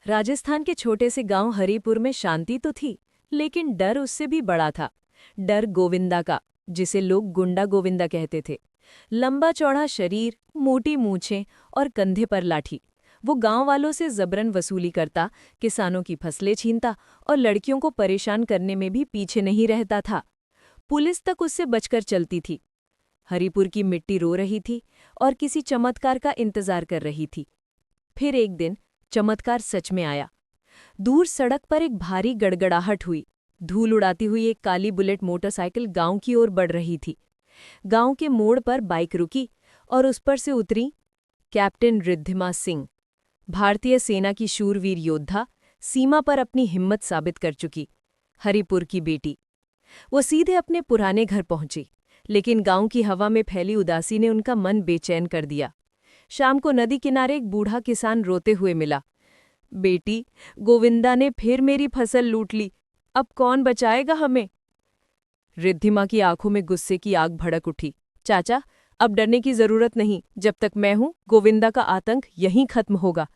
राजस्थान के छोटे से गांव हरिपुर में शांति तो थी, लेकिन डर उससे भी बड़ा था। डर गोविंदा का, जिसे लोग गुंडा गोविंदा कहते थे। लंबा चौड़ा शरीर, मोटी मूंछें और कंधे पर लाठी। वो गांव वालों से जबरन वसूली करता, किसानों की फसलें छीनता और लड़कियों को परेशान करने में भी पीछे नहीं रहता था। पुलिस तक उससे बचकर चलती थी। हरिपुर की मिट्टी रो रही थी और किसी चमत्कार का इंतजार कर रही थी। फिर एक दिन चमत्कार सच में आया। दूर सड़क पर एक भारी गड़गड़ाहट हुई। धूल उड़ाती हुई एक काली बुलेट मोटरसाइकिल गांव की ओर बढ़ रही थी। गांव के मोड़ पर बाइक रुकी और उस पर से उतरी कैप्टन रिद्धिमा सिंह, भारतीय सेना की शूरवीर योद्धा, सीमा पर अपनी हिम्मत साबित कर चुकी, हरिपुर की बेटी। वो सीधे अपने पुराने घर पहुंची, लेकिन गांव की हवा में फैली उदासी ने उनका मन बेचैन कर दिया। शाम को नदी किनारे एक बूढ़ा किसान रोते हुए मिला। बेटी, गोविंदा ने फिर मेरी फसल लूट ली, अब कौन बचाएगा हमें? रिद्धिमा की आंखों में गुस्से की आग भड़क उठी। चाचा, अब डरने की जरूरत नहीं, जब तक मैं हूं गोविंदा का आतंक यहीं खत्म होगा।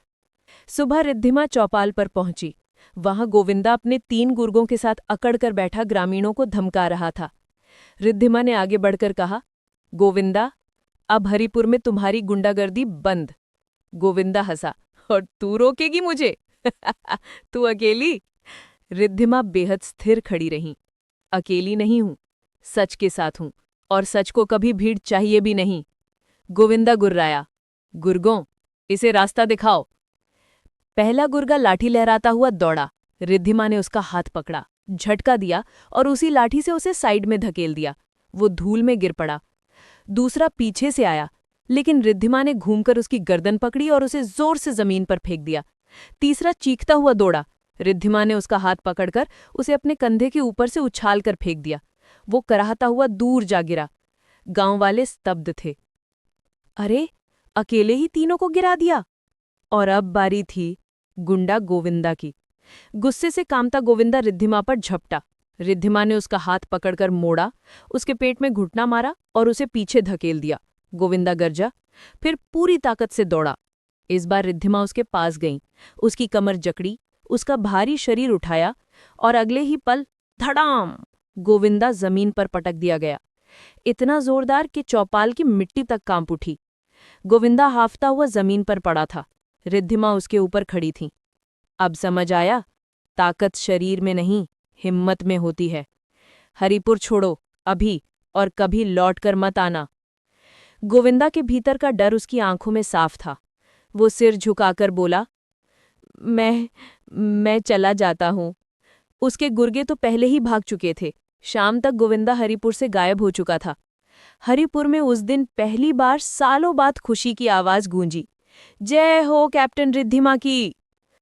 सुबह रिद्धिमा चौपाल पर पहुंची। वहां गोविंदा अपने 3 गुर्गों के साथ अकड़कर बैठा ग्रामीणों को धमका रहा था। रिद्धिमा ने आगे बढ़कर कहा, गोविंदा, अब हरिपुर में तुम्हारी गुंडागर्दी बंद। गोविंदा हंसा, और तू रोकेगी मुझे? तू अकेली? रिद्धिमा बेहद स्थिर खड़ी रही। अकेली नहीं हूं, सच के साथ हूं, और सच को कभी भीड़ चाहिए भी नहीं। गोविंदा गुर्राया, गुर्गों, इसे रास्ता दिखाओ। पहला गुर्गा लाठी लहराता हुआ दौड़ा। रिद्धिमा ने उसका हाथ पकड़ा, झटका दिया और उसी लाठी से उसे साइड में धकेल दिया। वो धूल में गिर पड़ा। दूसरा पीछे से आया, लेकिन रिद्धिमा ने घूमकर उसकी गर्दन पकड़ी और उसे जोर से जमीन पर फेंक दिया। तीसरा चीखता हुआ दौड़ा। रिद्धिमा ने उसका हाथ पकड़कर उसे अपने कंधे के ऊपर से उछालकर फेंक दिया। वो कराहता हुआ दूर जा गिरा। गांव वाले स्तब्ध थे। अरे, अकेले ही तीनों को गिरा दिया। और अब बारी थी गुंडा गोविंदा की। गुस्से से कामता गोविंदा रिद्धिमा पर झपटा। रिद्धिमा ने उसका हाथ पकड़कर मोड़ा, उसके पेट में घुटना मारा और उसे पीछे धकेल दिया। गोविंदा गरजा, फिर पूरी ताकत से दौड़ा। इस बार रिद्धिमा उसके पास गई, उसकी कमर जकड़ी, उसका भारी शरीर उठाया और अगले ही पल धड़ाम, गोविंदा जमीन पर पटक दिया गया। इतना जोरदार कि चौपाल की मिट्टी तक कांप उठी। गोविंदा हाफता हुआ जमीन पर पड़ा था। रिद्धिमा उसके ऊपर खड़ी थी। अब समझ आया, ताकत शरीर में नहीं, हिम्मत में होती है। हरिपुर छोड़ो अभी, और कभी लौट कर मत आना। गोविंदा के भीतर का डर उसकी आंखों में साफ था। वो सिर झुकाकर बोला, मैं चला जाता हूं। उसके गुर्गे तो पहले ही भाग चुके थे। शाम तक गोविंदा हरिपुर से गायब हो चुका था। हरिपुर में उस दिन पहली बार सालों बाद खुशी की आवाज गूंजी, जय हो कैप्टन रिद्धिमा की।